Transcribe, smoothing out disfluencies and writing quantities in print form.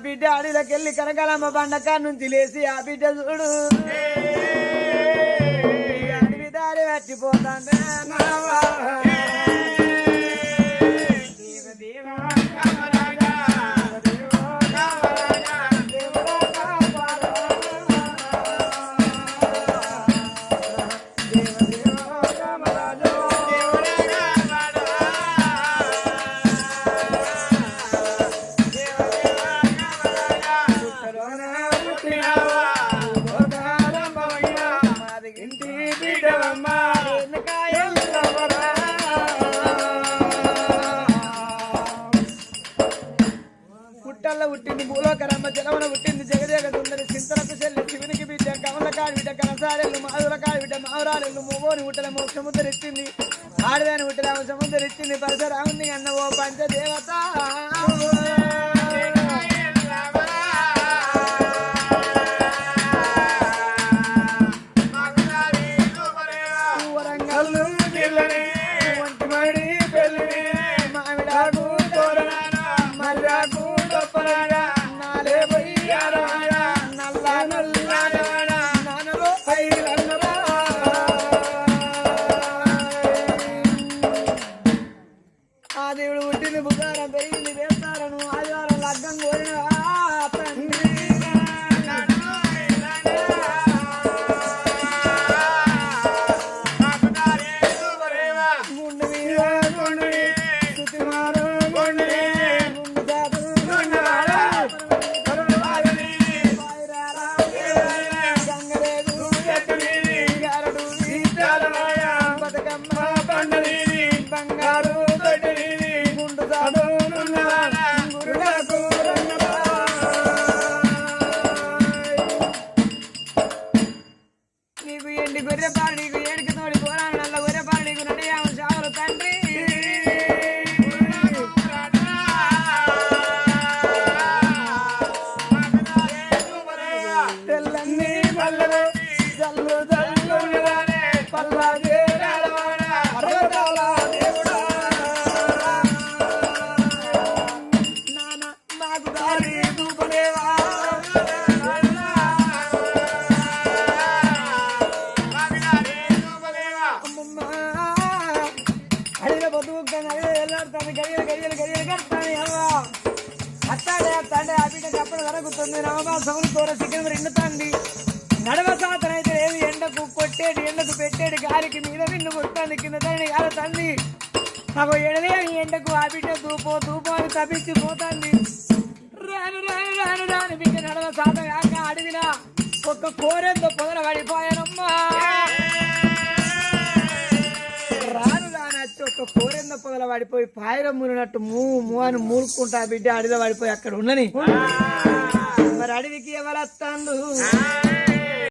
బిడ్డ అడవిలోకెళ్ళి కనకాలమ్మ బండకా నుంచి లేచి ఆ బిడ్డ చూడు అడవి దారి పట్టిపోతాందే పుట్టింది భూలోకరమ్మ జలవన పుట్టింది జగదేగ సుందరి చింతలకు చెల్లి శివునికి బిడ్డ కమల కాడి బిడ్డ కనసారెల్లు మాధుల కాడి బిడ్డ మావురాలెల్లు మోగోని ఉట్టల మోక్షముద్దరిచ్చింది ఆడదాని ఉట్టల సముద్దరిచ్చింది పరశురాముని అన్న ఓ పంచదేవత దేవుడు పుట్టింది బుధారం పెరిగింది వేస్తారను ఆదివారం లగ్గం కోరిన నీకు ఎండి గొర్రెపాలు నీకు ఏడికి తోడి పోరాను నల్ల గొర్రెపాలు నీకు నడియాము చావలు తండ్రి తెల్లన్నీ పల్లెలు జల్లు జల్లు పల్లా నడవ సాతనైతే ఏది ఎండకు కొట్టేటి ఎండకు పెట్టేటి గారికి మీద నిన్ను కొట్టాలి కింద తండ్రి గారు తండ్రి నాకు ఎడలే ఎండకు ఆ బిడ్డ దూపో అని తప్పించిపోతుంది రాను రాను రాను రాను బిడ్డ నడవ సాత కాక అడిగినా ఒక్క కోరెంతో పొదల పడిపోయానమ్మా రాను రానొచ్చి ఒక్క కోరెందో పొదల పడిపోయి పాయరం మురినట్టు మూ అని మూలుకుంటా బిడ్డ అడిలో పడిపోయి అక్కడ ఉన్నని మరి అడవికి ఎవరు వస్తాండు